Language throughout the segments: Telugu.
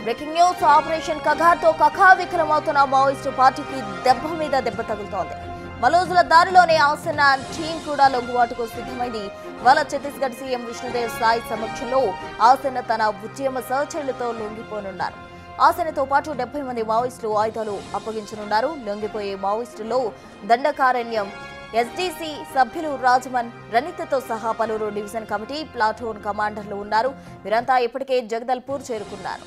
బ్రేకింగ్ న్యూస్ ఆపరేషన్ కగార్తో కకావికలమవుతున్న మావోయిస్టు పార్టీకి దెబ్బ మీద దెబ్బ తగులుతోంది. మలోజుల దారిలోనే ఆసన టీం కూడా లొంగుబాటుకు సిద్ధమైంది. ఇవాళ ఛత్తీస్గఢ్ సీఎం విష్ణుదేవ్ సాయి సమక్షంలో ఆసన తన ఉద్యమ సహచరులతో లొంగిపోనున్నారు. ఆసనతో పాటు 70 మంది మావోయిస్టులు ఆయుధాలు అప్పగించనున్నారు. లొంగిపోయే మావోయిస్టుల్లో దండకారణ్యం ఎస్డీసీ సభ్యులు రాజమన్, రణితతో సహా పలువురు డివిజన్ కమిటీ, ప్లాటూన్ కమాండర్లు ఉన్నారు. వీరంతా ఇప్పటికే జగదల్పూర్ చేరుకున్నారు.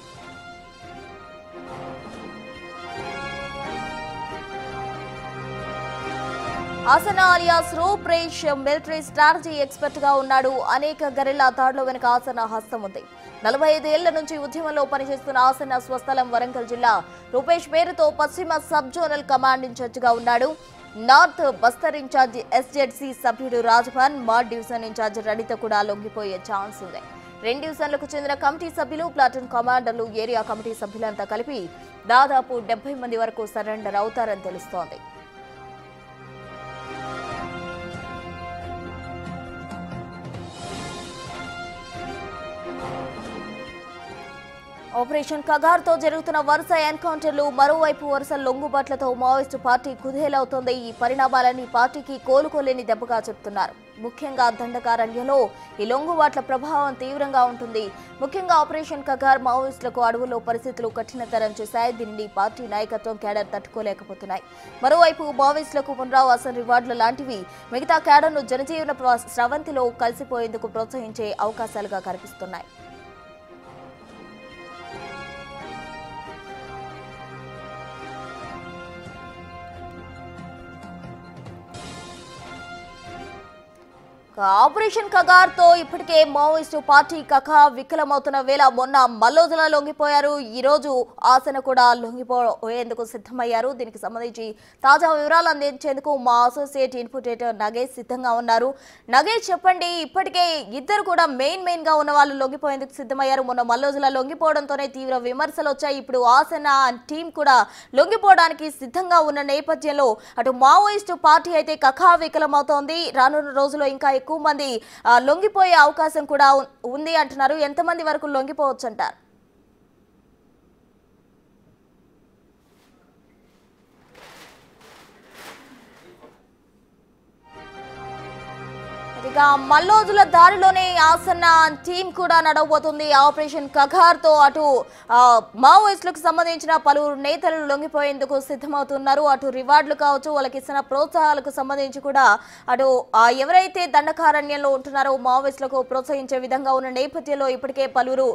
ఆసన అలియాస్ రూప్రేష్ మిలిటరీ స్ట్రాటజీ ఎక్స్పర్ట్ గా ఉన్నాడు. అనేక గెరిల్లా దాడుల వెనుక ఆసన హస్తం ఉంది. 45 ఏళ్ల నుంచి ఉద్యమంలో పనిచేస్తున్న ఆసన స్వస్థలం వరంగల్ జిల్లా. రూపేష్ పేరుతో పశ్చిమ సబ్ జోనల్ కమాండ్ ఇన్ఛార్జ్ గా ఉన్నాడు. నార్త్ బస్తర్ ఇన్ఛార్జ్ ఎస్జెడ్సీ సభ్యుడు రాజభన్, మాడ్ డివిజన్ ఇన్ఛార్జ్ రణిత కూడా లొంగిపోయే ఛాన్స్ ఉంది. 2 డివిజన్లకు చెందిన కమిటీ సభ్యులు, ప్లాటూన్ కమాండర్లు, ఏరియా కమిటీ సభ్యులంతా కలిపి దాదాపు 70 మంది వరకు సరెండర్ అవుతారని తెలుస్తోంది. ఆపరేషన్ కగార్తో జరుగుతున్న వరుస ఎన్కౌంటర్లు, మరోవైపు వరుస లొంగుబాట్లతో మావోయిస్టు పార్టీ కుదేలవుతోంది. ఈ పరిణామాలన్నీ పార్టీకి కోలుకోలేని దెబ్బగా చెప్తున్నారు. ముఖ్యంగా దండకారణ్యంలో ఈ లొంగుబాట్ల ప్రభావం తీవ్రంగా ఉంటుంది. ముఖ్యంగా ఆపరేషన్ కగార్ మావోయిస్టులకు అడవుల్లో పరిస్థితులు కఠినతరం చేశాయి. దీనిని పార్టీ నాయకత్వం, కేడర్ తట్టుకోలేకపోతున్నాయి. మరోవైపు మావోయిస్టులకు పునరావాస రివార్డుల లాంటివి మిగతా కేడర్ను జనజీవన స్రవంతిలో కలిసిపోయేందుకు ప్రోత్సహించే అవకాశాలుగా కనిపిస్తున్నాయి. ఆపరేషన్ కగార్తో ఇప్పటికే మావోయిస్టు పార్టీ వికలమవుతున్న వేళ మొన్న మల్లోజుల లొంగిపోయారు. ఈ రోజు ఆసన కూడా లొంగిపోయేందుకు సిద్ధమయ్యారు. దీనికి సంబంధించి తాజా వివరాలు అందించేందుకు మా అసోసియేట్ ఇన్పుటేటర్ నగేష్ సిద్ధంగా ఉన్నారు. నగేష్, చెప్పండి, ఇప్పటికే ఇద్దరు కూడా మెయిన్ గా ఉన్న వాళ్ళు లొంగిపోయేందుకు సిద్ధమయ్యారు. మొన్న మల్లోజుల లొంగిపోవడంతోనే తీవ్ర విమర్శలు వచ్చాయి. ఇప్పుడు ఆసన టీం కూడా లొంగిపోవడానికి సిద్ధంగా ఉన్న నేపథ్యంలో అటు మావోయిస్టు పార్టీ అయితే వికలమవుతోంది. రానున్న రోజుల్లో ఇంకా ఎక్కువ మంది లొంగిపోయే అవకాశం కూడా ఉంది అంటున్నారు. ఎంతమంది వరకు లొంగిపోవచ్చు అంటారు? ఇక మల్లోజుల దారిలోనే ఆసన్న టీం కూడా నడవబోతుంది. ఆపరేషన్ కగార్తో అటు మావోయిస్టులకు సంబంధించిన పలువురు నేతలు లొంగిపోయేందుకు సిద్ధమవుతున్నారు. అటు రివార్డులు కావచ్చు, వాళ్ళకి ఇచ్చిన ప్రోత్సాహాలకు సంబంధించి కూడా అటు ఎవరైతే దండకారణ్యంలో ఉంటున్నారో మావోయిస్టులకు ప్రోత్సహించే విధంగా ఉన్న నేపథ్యంలో ఇప్పటికే పలువురు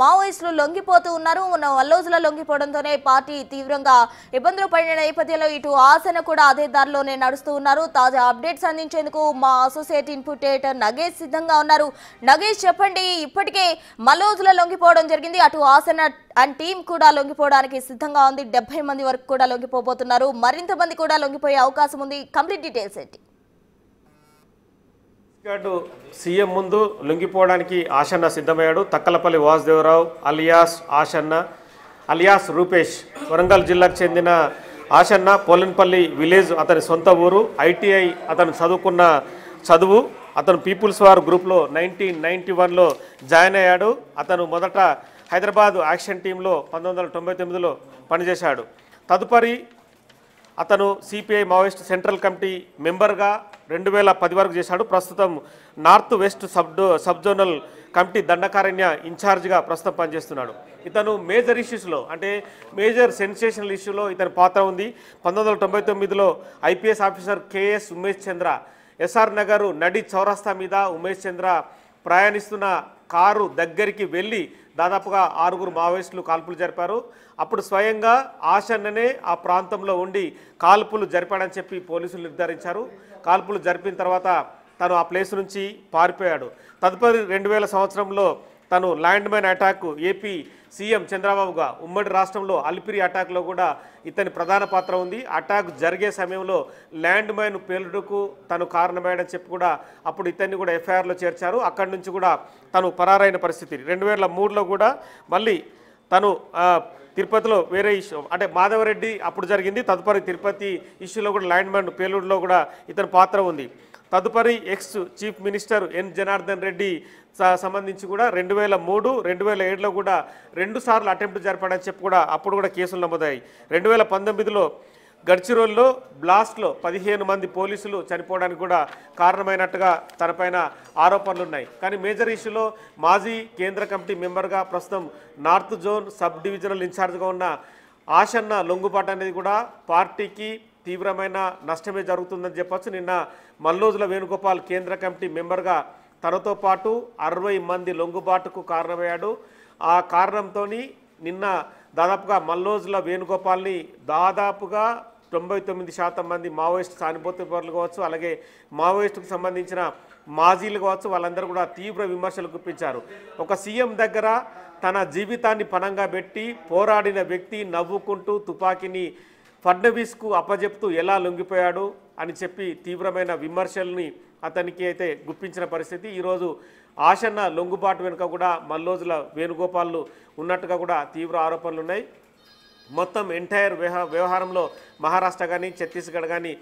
మావోయిస్టులు లొంగిపోతూ ఉన్నారు. ఉన్న మల్లోజుల లొంగిపోవడంతోనే పార్టీ తీవ్రంగా ఇబ్బందులు పడిన నేపథ్యంలో ఇటు ఆసన కూడా అదే దారిలోనే నడుస్తూ ఉన్నారు. తాజా అప్డేట్స్ అందించేందుకు మా అసోసియేట్ ఇన్పుటేటర్ నగేష్ సిద్ధంగా ఉన్నారు. నగేష్, చెప్పండి, ఇప్పటికే మల్లోజుల లొంగిపోవడం జరిగింది. అటు ఆసన అండ్ టీం కూడా లొంగిపోవడానికి సిద్ధంగా ఉంది. 70 మంది వరకు కూడా లొంగిపోబోతున్నారు. మరింత మంది కూడా లొంగిపోయే అవకాశం ఉంది. కంప్లీట్ డీటెయిల్స్ ఏంటి? సీఎం ముందు లొంగిపోవడానికి ఆసన్న సిద్ధమయ్యాడు. తక్కలపల్లి వాసుదేవరావు అలియాస్ ఆసన్న అలియాస్ రూపేష్ వరంగల్ జిల్లాకు చెందిన ఆసన్న పోలన్పల్లి విలేజ్ అతని సొంత ఊరు. ఐటీఐ అతను చదువుకున్న చదువు. అతను పీపుల్స్ వార్ గ్రూప్లో 1991లో జాయిన్ అయ్యాడు. అతను మొదట హైదరాబాద్ యాక్షన్ టీంలో 1999లో పనిచేశాడు. తదుపరి అతను సిపిఐ మావోయిస్ట్ సెంట్రల్ కమిటీ మెంబర్గా 2010 వరకు చేశాడు. ప్రస్తుతం north west sub zonal committee Dandakaranya ఇన్ఛార్జ్గా ప్రస్తుతం పనిచేస్తున్నాడు. ఇతను మేజర్ ఇష్యూస్లో, అంటే మేజర్ సెన్సేషనల్ ఇష్యూలో ఇతని పాత్ర ఉంది. 1999లో ఐపీఎస్ ఆఫీసర్ కేఎస్ ఉమేష్ చంద్ర ఎస్ఆర్ నగర్ నడి చౌరస్తా మీద ఉమేష్ చంద్ర ప్రయాణిస్తున్న కారు దగ్గరికి వెళ్ళి దాదాపుగా 6 మావోయిస్టులు కాల్పులు జరిపారు. అప్పుడు స్వయంగా ఆసన్ననే ఆ ప్రాంతంలో ఉండి కాల్పులు జరిపాడని చెప్పి పోలీసులు నిర్ధారించారు. కాల్పులు జరిపిన తర్వాత తను ఆ ప్లేస్ నుంచి పారిపోయాడు. తదుపరి 2000 సంవత్సరంలో తను land mine attack AP CM చంద్రబాబుగా ఉమ్మడి రాష్ట్రంలో అలిపిరి అటాక్లో కూడా ఇతని ప్రధాన పాత్ర ఉంది. అటాక్ జరిగే సమయంలో ల్యాండ్ మైన్ పేలుడుకు తను కారణమయ్యాడని చెప్పి కూడా అప్పుడు ఇతన్ని కూడా ఎఫ్ఐఆర్లో చేర్చారు. అక్కడి నుంచి కూడా తను పరారైన పరిస్థితి. 2003లో కూడా మళ్ళీ తను తిరుపతిలో వేరే ఇష్యూ, అంటే మాధవరెడ్డి అప్పుడు జరిగింది. తదుపరి తిరుపతి ఇష్యూలో కూడా ల్యాండ్ మైన్ పేలుడులో కూడా ఇతని పాత్ర ఉంది. తదుపరి ex chief minister N Janardhan Reddy సంబంధించి కూడా 2003, 2007లో కూడా 2 సార్లు అటెంప్ట్ జరిపాడని చెప్పి కూడా అప్పుడు కూడా కేసులు నమోదయ్యాయి. 2019లో గడ్చిరోల్లో బ్లాస్ట్లో 15 మంది పోలీసులు చనిపోవడానికి కూడా కారణమైనట్టుగా తనపైన ఆరోపణలు ఉన్నాయి. కానీ మేజర్ ఇష్యూలో మాజీ కేంద్ర కమిటీ మెంబర్గా ప్రస్తుతం నార్త్ జోన్ సబ్ డివిజనల్ ఇన్ఛార్జ్గా ఉన్న ఆశన్న లొంగుబాటు అనేది కూడా పార్టీకి తీవ్రమైన నష్టమే జరుగుతుందని చెప్పొచ్చు. నిన్న మల్లోజుల వేణుగోపాల్ కేంద్ర కమిటీ మెంబర్గా తనతో పాటు 60 మంది లొంగుబాటుకు కారణమయ్యాడు. ఆ కారణంతో నిన్న దాదాపుగా మల్లోజుల వేణుగోపాల్ని దాదాపుగా 99% మంది మావోయిస్ట్ సానుభూతిపరులు కావచ్చు, అలాగే మావోయిస్టుకు సంబంధించిన మాజీలు కావచ్చు, వాళ్ళందరూ కూడా తీవ్ర విమర్శలు గుప్పించారు. ఒక సీఎం దగ్గర తన జీవితాన్ని పణంగా పెట్టి పోరాడిన వ్యక్తి నవ్వుకుంటూ తుపాకీని ఫడ్నవీస్కు అప్పజెప్తూ ఎలా లొంగిపోయాడు అని చెప్పి తీవ్రమైన విమర్శల్ని అతనికి అయితే గుప్పించిన పరిస్థితి. ఈరోజు ఆశన్న లొంగుబాటు వెనుక కూడా మల్లోజుల వేణుగోపాల్లు ఉన్నట్టుగా కూడా తీవ్ర ఆరోపణలు ఉన్నాయి. మొత్తం ఎంటైర్ వ్యవహారంలో మహారాష్ట్ర కానీ, ఛత్తీస్గఢ్ కానీ,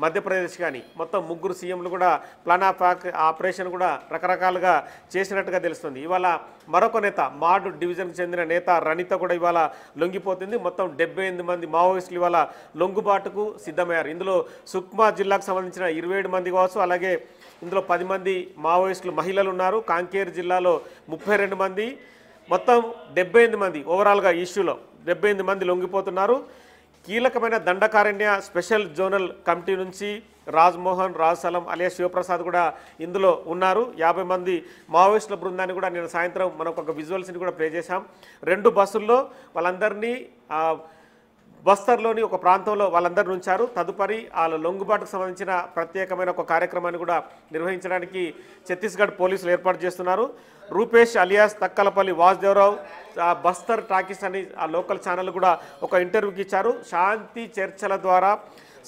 మధ్యప్రదేశ్ కానీ మొత్తం 3 సీఎంలు కూడా ప్లాన్ ఆఫ్ ఆపరేషన్ కూడా రకరకాలుగా చేసినట్టుగా తెలుస్తుంది. ఇవాళ మరొక నేత మాడ్ డివిజన్కి చెందిన నేత రణిత కూడా ఇవాళ లొంగిపోతుంది. మొత్తం 78 మంది మావోయిస్టులు ఇవాళ లొంగుబాటుకు సిద్ధమయ్యారు. ఇందులో సుక్మా జిల్లాకు సంబంధించిన 27 మంది కావచ్చు, అలాగే ఇందులో 10 మంది మావోయిస్టులు మహిళలు ఉన్నారు. కాంకేర్ జిల్లాలో 32 మంది, మొత్తం 78 మంది ఓవరాల్గా ఇష్యూలో 78 మంది లొంగిపోతున్నారు. కీలకమైన దండకారణ్య స్పెషల్ జోనల్ కమిటీ నుంచి రాజ్మోహన్, రాజ్సలం అలియాస్ శివప్రసాద్ కూడా ఇందులో ఉన్నారు. 50 మంది మావోయిస్టుల బృందాన్ని కూడా నేను సాయంత్రం మనకు ఒక విజువల్స్ని కూడా ప్లే చేశాం. 2 బస్సుల్లో వాళ్ళందరినీ బస్తర్లోని ఒక ప్రాంతంలో వాళ్ళందరూ ఉంచారు. తదుపరి వాళ్ళ లొంగుబాటుకు సంబంధించిన ప్రత్యేకమైన ఒక కార్యక్రమాన్ని కూడా నిర్వహించడానికి ఛత్తీస్గఢ్ పోలీసులు ఏర్పాటు చేస్తున్నారు. రూపేష్ అలియాస్ తక్కలపల్లి వాసుదేవరావు బస్తర్ టాకీస్ అని ఆ లోకల్ ఛానల్ కూడా ఒక ఇంటర్వ్యూకి ఇచ్చారు. శాంతి చర్చల ద్వారా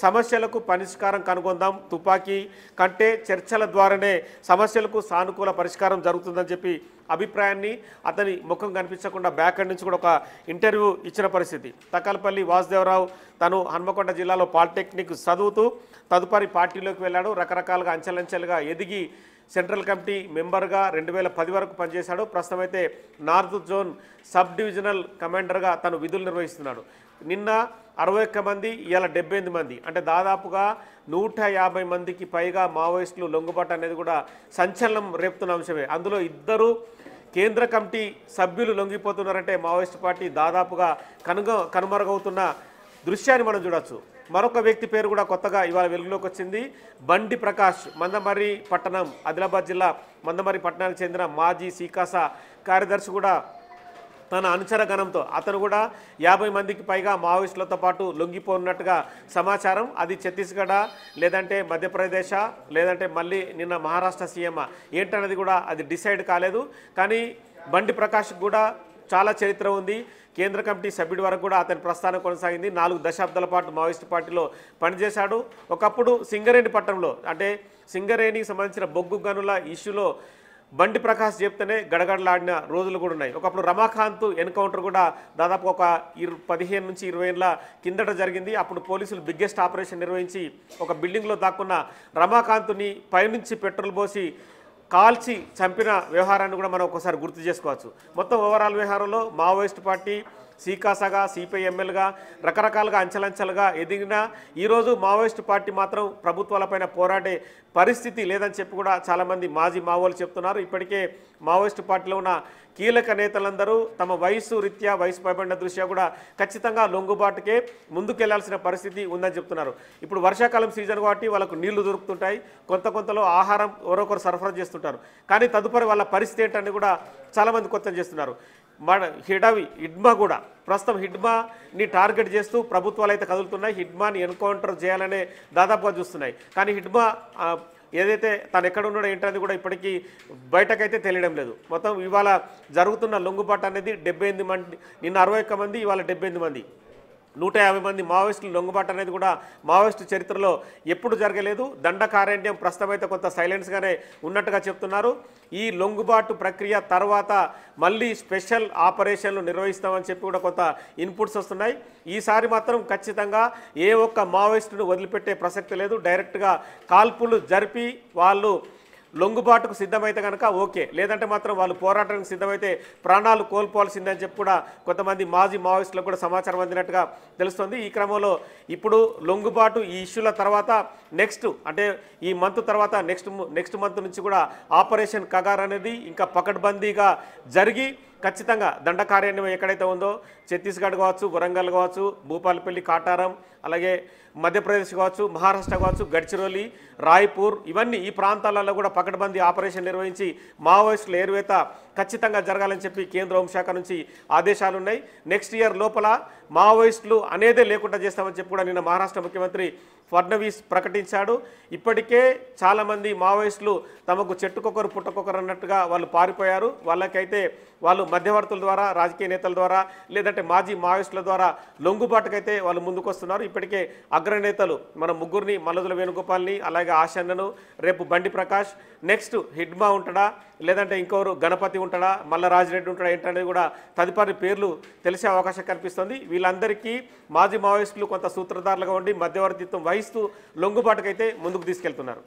సమస్యలకు పరిష్కారం కనుగొందాం, తుపాకీ కంటే చర్చల ద్వారానే సమస్యలకు సానుకూల పరిష్కారం జరుగుతుందని చెప్పి అభిప్రాయాన్ని అతని ముఖం కనిపించకుండా బ్యాక్ ఎండ్ నుంచి కూడా ఒక ఇంటర్వ్యూ ఇచ్చిన పరిస్థితి. తక్కలపల్లి వాసుదేవరావు తను హన్మకొండ జిల్లాలో పాలిటెక్నిక్ చదువుతూ తదుపరి పార్టీలోకి వెళ్ళాడు. రకరకాలుగా అంచెలంచెలుగా ఎదిగి సెంట్రల్ కమిటీ మెంబర్గా 2010 వరకు పనిచేశాడు. ప్రస్తుతం అయితే నార్త్ జోన్ సబ్ డివిజనల్ కమాండర్గా తను విధులు నిర్వహిస్తున్నాడు. నిన్న 61 మంది, ఇవాళ 78 మంది, అంటే దాదాపుగా 150 మందికి పైగా మావోయిస్టులు లొంగుబాటు అనేది కూడా సంచలనం రేపుతున్న అంశమే. అందులో 2 కేంద్ర కమిటీ సభ్యులు లొంగిపోతున్నారంటే మావోయిస్టు పార్టీ దాదాపుగా కనుమరుగవుతున్న దృశ్యాన్ని మనం చూడొచ్చు. మరొక వ్యక్తి పేరు కూడా కొత్తగా ఇవాళ వెలుగులోకి వచ్చింది. బండి ప్రకాష్, మందమర్రి పట్టణం, ఆదిలాబాద్ జిల్లా మందమర్రి పట్టణానికి చెందిన మాజీ సీకాసా కార్యదర్శి కూడా తన అనుచర గణంతో అతను కూడా 50 మందికి పైగా మావోయిస్టులతో పాటు లొంగిపోనున్నట్టుగా సమాచారం. అది ఛత్తీస్గఢ్ లేదంటే మధ్యప్రదేశ్ లేదంటే మళ్ళీ నిన్న మహారాష్ట్ర సీఎం ఏంటన్నది కూడా అది డిసైడ్ కాలేదు. కానీ బండి ప్రకాష్ కూడా చాలా చరిత్ర ఉంది. కేంద్ర కమిటీ సభ్యుడి వరకు కూడా అతని ప్రస్థానం కొనసాగింది. 4 దశాబ్దాల పాటు మావోయిస్టు పార్టీలో పనిచేశాడు. ఒకప్పుడు సింగరేణి పట్టణంలో, అంటే సింగరేణికి సంబంధించిన బొగ్గు గనుల ఇష్యూలో బండి ప్రకాష్ చెప్తేనే గడగడలాడిన రోజులు కూడా ఉన్నాయి. ఒకప్పుడు రమాకాంత్ ఎన్కౌంటర్ కూడా దాదాపు ఒక 15 నుంచి 20 ఏళ్ళ కిందట జరిగింది. అప్పుడు పోలీసులు బిగ్గెస్ట్ ఆపరేషన్ నిర్వహించి ఒక బిల్డింగ్లో దాక్కున్న రమాకాంత్ని పైనుంచి పెట్రోల్ పోసి కాల్చి చంపిన వ్యవహారాన్ని కూడా మనం ఒకసారి గుర్తు చేసుకోవచ్చు. మొత్తం ఓవరాల్ వ్యవహారంలో మావోయిస్ట్ పార్టీ సీకాసాగా, సిపిఐఎంఎల్గా రకరకాలుగా అంచెలంచెలుగా ఎదిగిన ఈరోజు మావోయిస్టు పార్టీ మాత్రం ప్రభుత్వాలపైన పోరాడే పరిస్థితి లేదని చెప్పి కూడా చాలామంది మాజీ మావోలు చెప్తున్నారు. ఇప్పటికే మావోయిస్టు పార్టీలో ఉన్న కీలక నేతలందరూ తమ వయసు రీత్యా, వయసు పైబడిన దృష్ట్యా కూడా ఖచ్చితంగా లొంగుబాటుకే ముందుకెళ్లాల్సిన పరిస్థితి ఉందని చెప్తున్నారు. ఇప్పుడు వర్షాకాలం సీజన్ కాబట్టి వాళ్ళకు నీళ్లు దొరుకుతుంటాయి, కొంతలో ఆహారం ఎవరొకరు సరఫరా చేస్తుంటారు. కానీ తదుపరి వాళ్ళ పరిస్థితి ఏంటని కూడా చాలామంది కొత్త చేస్తున్నారు. హిడ్మా కూడా ప్రస్తుతం హిడ్మాని టార్గెట్ చేస్తూ ప్రభుత్వాలు అయితే కదులుతున్నాయి. హిడ్మాని ఎన్కౌంటర్ చేయాలనే దాదాపుగా చూస్తున్నాయి. కానీ హిడ్మా ఏదైతే తను ఎక్కడ ఉన్నాడో ఏంటనేది కూడా ఇప్పటికీ బయటకైతే తెలియడం లేదు. మొత్తం ఇవాళ జరుగుతున్న లొంగుబాటు అనేది 78 మంది, నిన్న 61 మంది, ఇవాళ 78 మంది. 150 మంది మావోయిస్టులు లొంగుబాటు అనేది కూడా మావోయిస్టు చరిత్రలో ఎప్పుడు జరగలేదు. దండకారణ్యం ప్రస్తుతం అయితే కొంత సైలెన్స్గానే ఉన్నట్టుగా చెప్తున్నారు. ఈ లొంగుబాటు ప్రక్రియ తర్వాత మళ్ళీ స్పెషల్ ఆపరేషన్లు నిర్వహిస్తామని చెప్పి కూడా కొంత ఇన్పుట్స్ వస్తున్నాయి. ఈసారి మాత్రం ఖచ్చితంగా ఏ ఒక్క మావోయిస్టును వదిలిపెట్టే ప్రసక్తి లేదు. డైరెక్ట్గా కాల్పులు జరిపి వాళ్ళు లొంగుబాటుకు సిద్ధమైతే కనుక ఓకే, లేదంటే మాత్రం వాళ్ళు పోరాటానికి సిద్ధమైతే ప్రాణాలు కోల్పోవాల్సిందని చెప్పి కూడా కొంతమంది మాజీ మావోయిస్టులకు కూడా సమాచారం అందినట్టుగా తెలుస్తుంది. ఈ క్రమంలో ఇప్పుడు లొంగుబాటు ఈ ఇష్యూల తర్వాత నెక్స్ట్ అంటే ఈ మంత్ తర్వాత నెక్స్ట్ మంత్ నుంచి కూడా ఆపరేషన్ కగార్ అనేది ఇంకా పకడ్బందీగా జరిగి ఖచ్చితంగా దండకారణ్యం ఎక్కడైతే ఉందో ఛత్తీస్గఢ్ కావచ్చు, వరంగల్ కావచ్చు, భూపాలపల్లి, కాటారం, అలాగే మధ్యప్రదేశ్ కావచ్చు, మహారాష్ట్ర కావచ్చు, గడ్చిరోలి, రాయ్పూర్ ఇవన్నీ ఈ ప్రాంతాలలో కూడా పకడ్బందీ ఆపరేషన్ నిర్వహించి మావోయిస్టుల ఏరువేత ఖచ్చితంగా జరగాలని చెప్పి కేంద్ర హోంశాఖ నుంచి ఆదేశాలు ఉన్నాయి. నెక్స్ట్ ఇయర్ లోపల మావోయిస్టులు అనేదే లేకుండా చేస్తామని చెప్పి కూడా నిన్న మహారాష్ట్ర ముఖ్యమంత్రి ఫడ్నవీస్ ప్రకటించాడు. ఇప్పటికే చాలామంది మావోయిస్టులు తమకు చెట్టుకొకరు పుట్టకొకరు అన్నట్టుగా వాళ్ళు పారిపోయారు. వాళ్ళకైతే వాళ్ళు మధ్యవర్తుల ద్వారా, రాజకీయ నేతల ద్వారా, లేదంటే మాజీ మావోయిస్టుల ద్వారా లొంగుబాటుకైతే వాళ్ళు ముందుకొస్తున్నారు. ఇప్పటికే అగ్రనేతలు మన ముగ్గురిని, మల్లదుల వేణుగోపాల్ని, అలాగే ఆశన్నను, రేపు బండి ప్రకాష్, నెక్స్ట్ హిడ్మా ఉంటాడా, లేదంటే ఇంకొకరు గణపతి ఉంటాడా, మల్ల రాజిరెడ్డి ఉంటాడా ఏంటనేది కూడా తదుపరి పేర్లు తెలిసే అవకాశం కనిపిస్తుంది. వీళ్ళందరికీ మాజీ మావోయిస్టులు కొంత సూత్రధారులుగా ఉండి మధ్యవర్తిత్వం వహిస్తూ లొంగుబాటుకైతే ముందుకు తీసుకెళ్తున్నారు.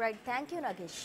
Right, thank you Nagesh.